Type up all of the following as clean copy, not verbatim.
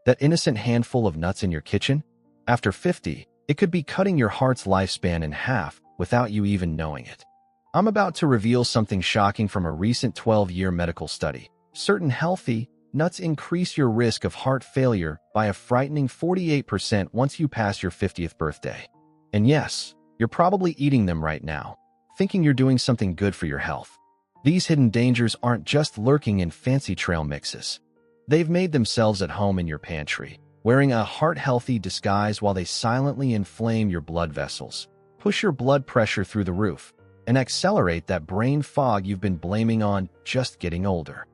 That innocent handful of nuts in your kitchen? After 50, it could be cutting your heart's lifespan in half without you even knowing it. I'm about to reveal something shocking from a recent 12-year medical study. Certain healthy nuts increase your risk of heart failure by a frightening 48% once you pass your 50th birthday. And yes, you're probably eating them right now, thinking you're doing something good for your health. These hidden dangers aren't just lurking in fancy trail mixes. They've made themselves at home in your pantry, wearing a heart-healthy disguise while they silently inflame your blood vessels, push your blood pressure through the roof, and accelerate that brain fog you've been blaming on just getting older.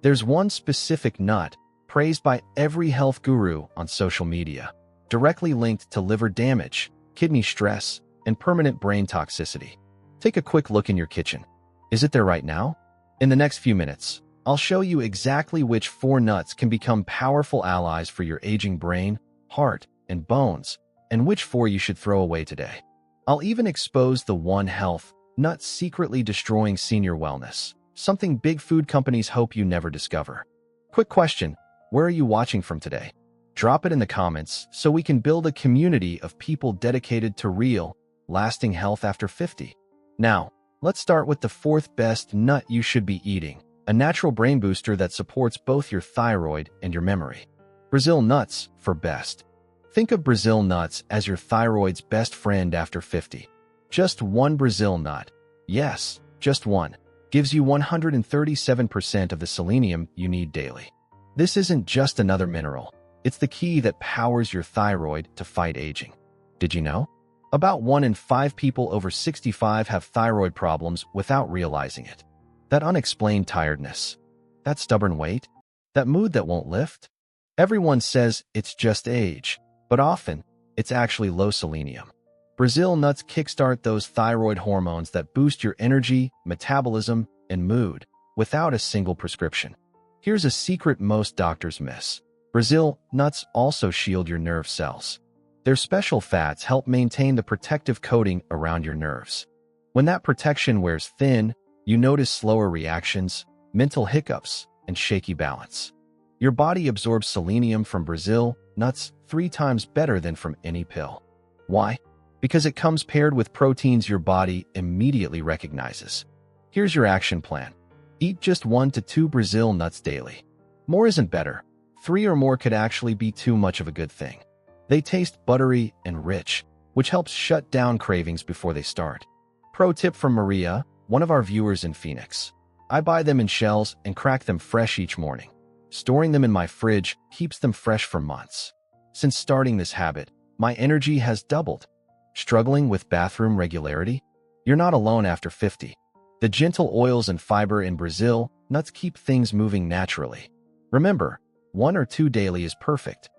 There's one specific nut, praised by every health guru on social media, directly linked to liver damage, kidney stress, and permanent brain toxicity. Take a quick look in your kitchen. Is it there right now? In the next few minutes, I'll show you exactly which 4 nuts can become powerful allies for your aging brain, heart, and bones, and which 4 you should throw away today. I'll even expose the one health nut secretly destroying senior wellness, something big food companies hope you never discover. Quick question, where are you watching from today? Drop it in the comments so we can build a community of people dedicated to real, lasting health after 50. Now, let's start with the 4th best nut you should be eating, a natural brain booster that supports both your thyroid and your memory. Brazil nuts for best. Think of Brazil nuts as your thyroid's best friend after 50. Just one Brazil nut, yes, just one, gives you 137% of the selenium you need daily. This isn't just another mineral. It's the key that powers your thyroid to fight aging. Did you know? About 1 in 5 people over 65 have thyroid problems without realizing it. That unexplained tiredness, that stubborn weight, that mood that won't lift. Everyone says it's just age, but often it's actually low selenium. Brazil nuts kickstart those thyroid hormones that boost your energy, metabolism, and mood without a single prescription. Here's a secret most doctors miss. Brazil nuts also shield your nerve cells. Their special fats help maintain the protective coating around your nerves. When that protection wears thin, you notice slower reactions, mental hiccups, and shaky balance. Your body absorbs selenium from Brazil nuts 3 times better than from any pill. Why? Because it comes paired with proteins your body immediately recognizes. Here's your action plan. Eat just 1 to 2 Brazil nuts daily. More isn't better. 3 or more could actually be too much of a good thing. They taste buttery and rich, which helps shut down cravings before they start. Pro tip from Maria, one of our viewers in Phoenix. I buy them in shells and crack them fresh each morning. Storing them in my fridge keeps them fresh for months. Since starting this habit, my energy has doubled. Struggling with bathroom regularity? You're not alone after 50. The gentle oils and fiber in Brazil nuts keep things moving naturally. Remember, 1 or 2 daily is perfect.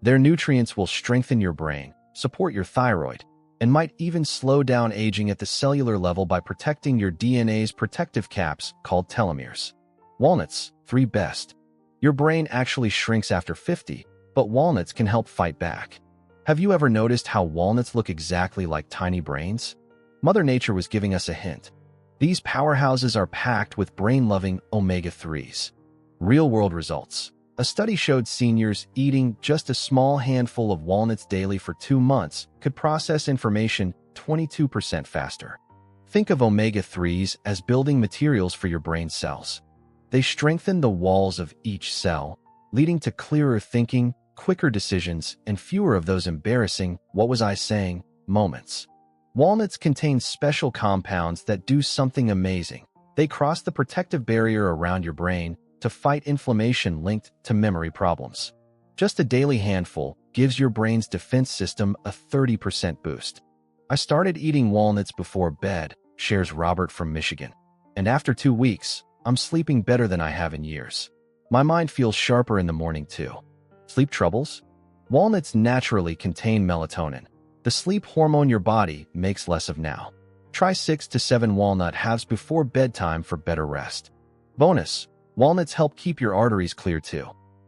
Their nutrients will strengthen your brain, support your thyroid, and might even slow down aging at the cellular level by protecting your DNA's protective caps called telomeres. Walnuts, 3 best. Your brain actually shrinks after 50, but walnuts can help fight back. Have you ever noticed how walnuts look exactly like tiny brains? Mother Nature was giving us a hint. These powerhouses are packed with brain-loving omega-3s. Real-world results. A study showed seniors eating just a small handful of walnuts daily for 2 months could process information 22% faster. Think of omega-3s as building materials for your brain cells. They strengthen the walls of each cell, leading to clearer thinking, quicker decisions, and fewer of those embarrassing, what was I saying, moments. Walnuts contain special compounds that do something amazing. They cross the protective barrier around your brain to fight inflammation linked to memory problems. Just a daily handful gives your brain's defense system a 30% boost. I started eating walnuts before bed, shares Robert from Michigan. And after 2 weeks, I'm sleeping better than I have in years. My mind feels sharper in the morning too. Sleep troubles? Walnuts naturally contain melatonin, the sleep hormone your body makes less of now. Try 6 to 7 walnut halves before bedtime for better rest. Bonus, walnuts help keep your arteries clear too.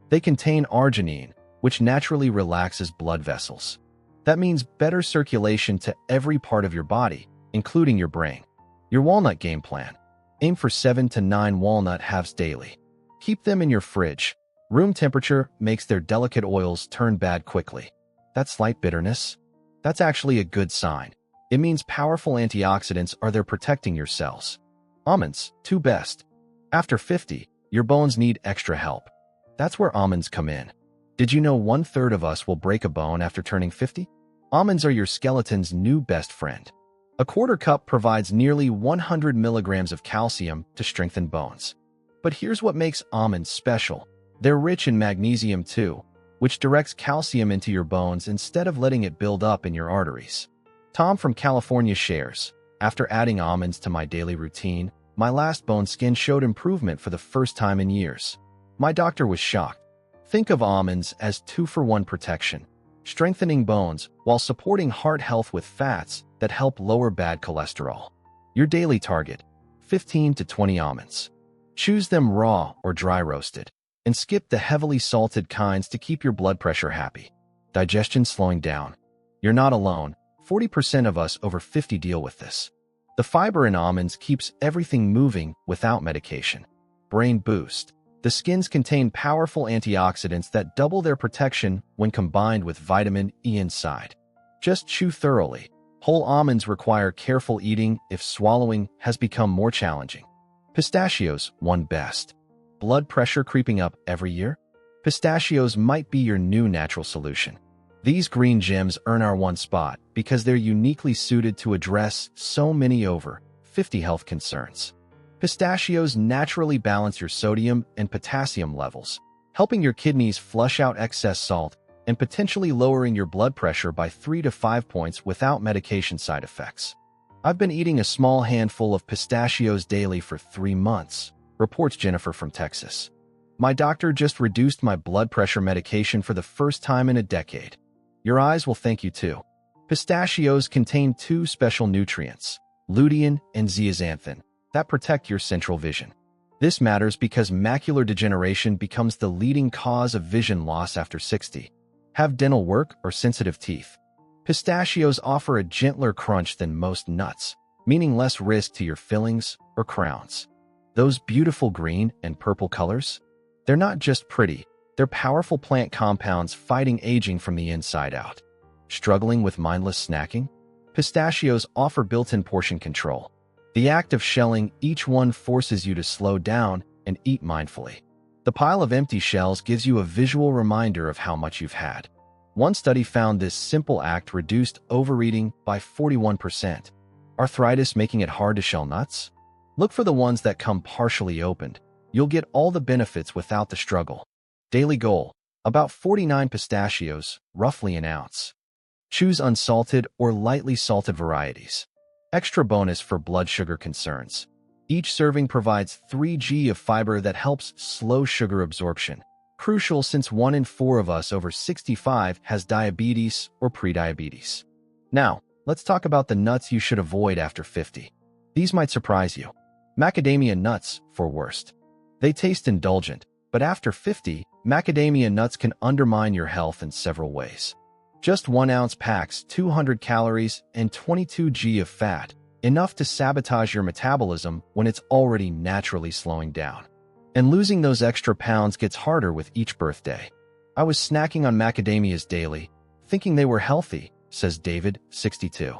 They contain arginine, which naturally relaxes blood vessels. That means better circulation to every part of your body, including your brain. Your walnut game plan. Aim for 7 to 9 walnut halves daily. Keep them in your fridge, Room temperature makes their delicate oils turn bad quickly. That slight bitterness? That's actually a good sign. It means powerful antioxidants are there protecting your cells. Almonds, too best. After 50, your bones need extra help. That's where almonds come in. Did you know 1/3 of us will break a bone after turning 50? Almonds are your skeleton's new best friend. A quarter cup provides nearly 100 milligrams of calcium to strengthen bones. But here's what makes almonds special. They're rich in magnesium too, which directs calcium into your bones instead of letting it build up in your arteries. Tom from California shares, after adding almonds to my daily routine, my last bone skin showed improvement for the first time in years. My doctor was shocked. Think of almonds as 2-for-1 protection, strengthening bones while supporting heart health with fats that help lower bad cholesterol. Your daily target, 15 to 20 almonds. Choose them raw or dry roasted, and skip the heavily salted kinds to keep your blood pressure happy. Digestion slowing down. You're not alone. 40% of us over 50 deal with this. The fiber in almonds keeps everything moving without medication. Brain boost. The skins contain powerful antioxidants that double their protection when combined with vitamin E inside. Just chew thoroughly. Whole almonds require careful eating if swallowing has become more challenging. Pistachios, one best. Blood pressure creeping up every year? Pistachios might be your new natural solution. These green gems earn our one spot because they're uniquely suited to address so many over 50 health concerns. Pistachios naturally balance your sodium and potassium levels, helping your kidneys flush out excess salt and potentially lowering your blood pressure by 3 to 5 points without medication side effects. I've been eating a small handful of pistachios daily for 3 months, reports Jennifer from Texas. My doctor just reduced my blood pressure medication for the first time in a decade. Your eyes will thank you too. Pistachios contain 2 special nutrients, lutein and zeaxanthin, that protect your central vision. This matters because macular degeneration becomes the leading cause of vision loss after 60. Have dental work or sensitive teeth? Pistachios offer a gentler crunch than most nuts, meaning less risk to your fillings or crowns. Those beautiful green and purple colors? They're not just pretty, they're powerful plant compounds fighting aging from the inside out. Struggling with mindless snacking? Pistachios offer built-in portion control. The act of shelling each one forces you to slow down and eat mindfully. The pile of empty shells gives you a visual reminder of how much you've had. One study found this simple act reduced overeating by 41%. Arthritis making it hard to shell nuts? Look for the ones that come partially opened. You'll get all the benefits without the struggle. Daily goal, about 49 pistachios, roughly an ounce. Choose unsalted or lightly salted varieties. Extra bonus for blood sugar concerns. Each serving provides 3 g of fiber that helps slow sugar absorption. Crucial since 1 in 4 of us over 65 has diabetes or prediabetes. Now, let's talk about the nuts you should avoid after 50. These might surprise you. Macadamia nuts, for worst. They taste indulgent, but after 50, macadamia nuts can undermine your health in several ways. Just 1 ounce packs 200 calories and 22 g of fat, enough to sabotage your metabolism when it's already naturally slowing down. And losing those extra pounds gets harder with each birthday. I was snacking on macadamias daily, thinking they were healthy, says David, 62.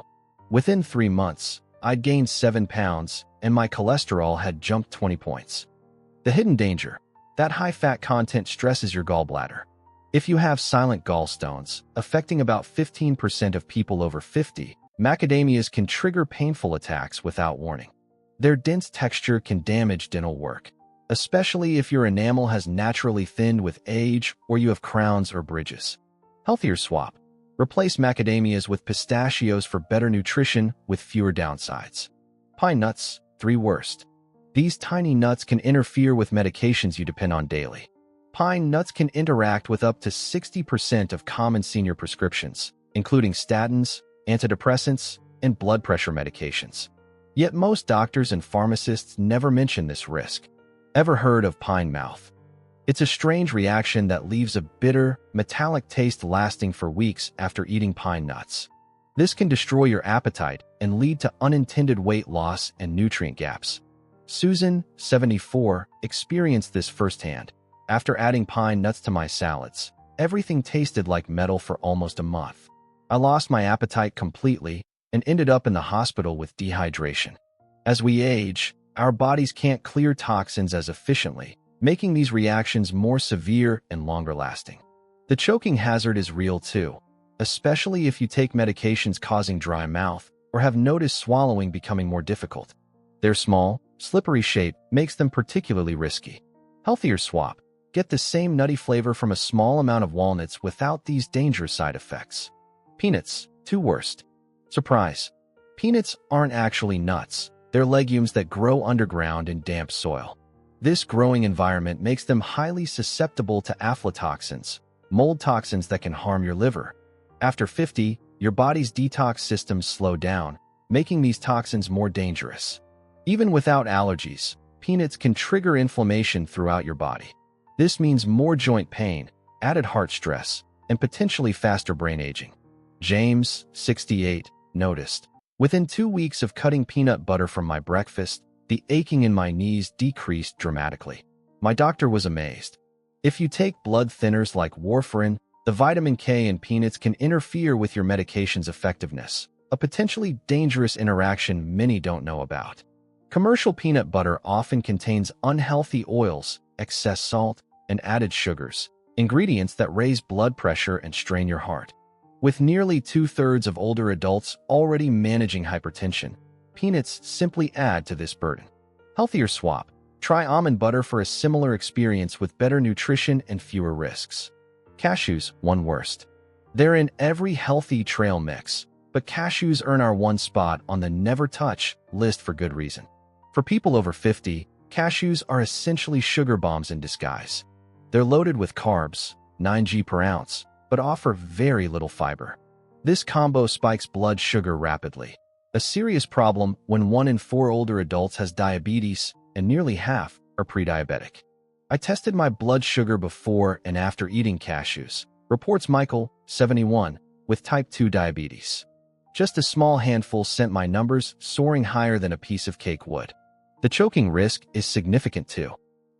Within 3 months, I'd gained 7 pounds, and my cholesterol had jumped 20 points. The hidden danger: that high fat content stresses your gallbladder. If you have silent gallstones, affecting about 15% of people over 50, macadamias can trigger painful attacks without warning. Their dense texture can damage dental work, especially if your enamel has naturally thinned with age or you have crowns or bridges. Healthier swap. Replace macadamias with pistachios for better nutrition with fewer downsides. Pine nuts, 3 worst. These tiny nuts can interfere with medications you depend on daily. Pine nuts can interact with up to 60% of common senior prescriptions, including statins, antidepressants, and blood pressure medications. Yet most doctors and pharmacists never mention this risk. Ever heard of pine mouth? It's a strange reaction that leaves a bitter, metallic taste lasting for weeks after eating pine nuts. This can destroy your appetite and lead to unintended weight loss and nutrient gaps. Susan, 74, experienced this firsthand. After adding pine nuts to my salads, everything tasted like metal for almost a month. I lost my appetite completely and ended up in the hospital with dehydration. As we age, our bodies can't clear toxins as efficiently, making these reactions more severe and longer-lasting. The choking hazard is real too, especially if you take medications causing dry mouth or have noticed swallowing becoming more difficult. Their small, slippery shape makes them particularly risky. Healthier swap. Get the same nutty flavor from a small amount of walnuts without these dangerous side effects. Peanuts, two worst. Surprise. Peanuts aren't actually nuts. They're legumes that grow underground in damp soil. This growing environment makes them highly susceptible to aflatoxins, mold toxins that can harm your liver. After 50, your body's detox systems slow down, making these toxins more dangerous. Even without allergies, peanuts can trigger inflammation throughout your body. This means more joint pain, added heart stress, and potentially faster brain aging. James, 68, noticed. Within 2 weeks of cutting peanut butter from my breakfast, the aching in my knees decreased dramatically. My doctor was amazed. If you take blood thinners like warfarin, the vitamin K in peanuts can interfere with your medication's effectiveness, a potentially dangerous interaction many don't know about. Commercial peanut butter often contains unhealthy oils, excess salt, and added sugars, ingredients that raise blood pressure and strain your heart. With nearly 2/3 of older adults already managing hypertension, peanuts simply add to this burden. Healthier swap. Try almond butter for a similar experience with better nutrition and fewer risks. Cashews, one worst. They're in every healthy trail mix, but cashews earn our one spot on the never touch list for good reason. For people over 50, cashews are essentially sugar bombs in disguise. They're loaded with carbs, 9 g per ounce, but offer very little fiber. This combo spikes blood sugar rapidly, a serious problem when 1 in 4 older adults has diabetes and nearly half are pre-diabetic. I tested my blood sugar before and after eating cashews, reports Michael, 71, with type 2 diabetes. Just a small handful sent my numbers soaring higher than a piece of cake would. The choking risk is significant too.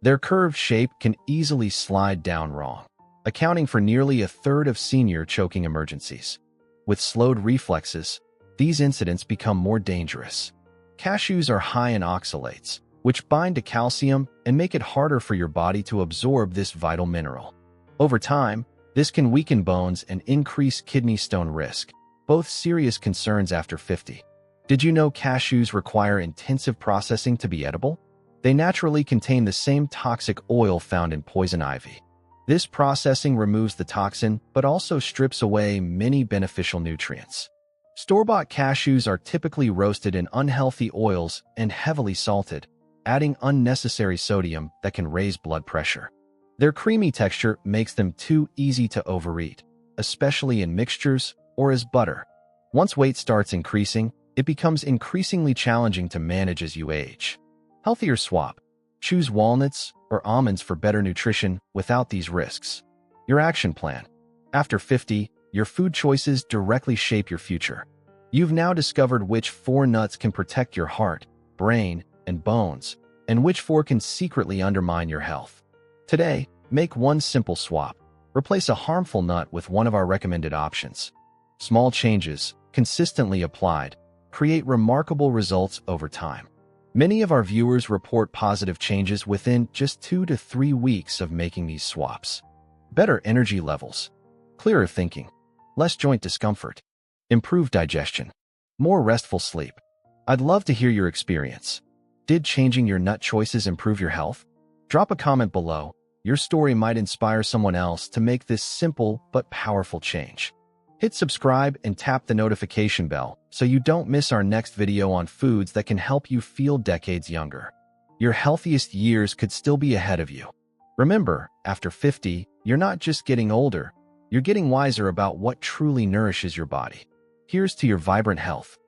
Their curved shape can easily slide down wrong, accounting for nearly 1/3 of senior choking emergencies. With slowed reflexes, these incidents become more dangerous. Cashews are high in oxalates, which bind to calcium and make it harder for your body to absorb this vital mineral. Over time, this can weaken bones and increase kidney stone risk, both serious concerns after 50. Did you know cashews require intensive processing to be edible? They naturally contain the same toxic oil found in poison ivy. This processing removes the toxin, but also strips away many beneficial nutrients. Store-bought cashews are typically roasted in unhealthy oils and heavily salted, adding unnecessary sodium that can raise blood pressure. Their creamy texture makes them too easy to overeat, especially in mixtures or as butter. Once weight starts increasing, it becomes increasingly challenging to manage as you age. Healthier swap. Choose walnuts or almonds for better nutrition without these risks. Your action plan. After 50, your food choices directly shape your future. You've now discovered which 4 nuts can protect your heart, brain, and bones, and which 4 can secretly undermine your health. Today, make one simple swap. Replace a harmful nut with one of our recommended options. Small changes, consistently applied, create remarkable results over time. Many of our viewers report positive changes within just 2 to 3 weeks of making these swaps. Better energy levels, clearer thinking, less joint discomfort, improved digestion, more restful sleep. I'd love to hear your experience. Did changing your nut choices improve your health? Drop a comment below. Your story might inspire someone else to make this simple but powerful change. Hit subscribe and tap the notification bell so you don't miss our next video on foods that can help you feel decades younger. Your healthiest years could still be ahead of you. Remember, after 50, you're not just getting older, you're getting wiser about what truly nourishes your body. Here's to your vibrant health,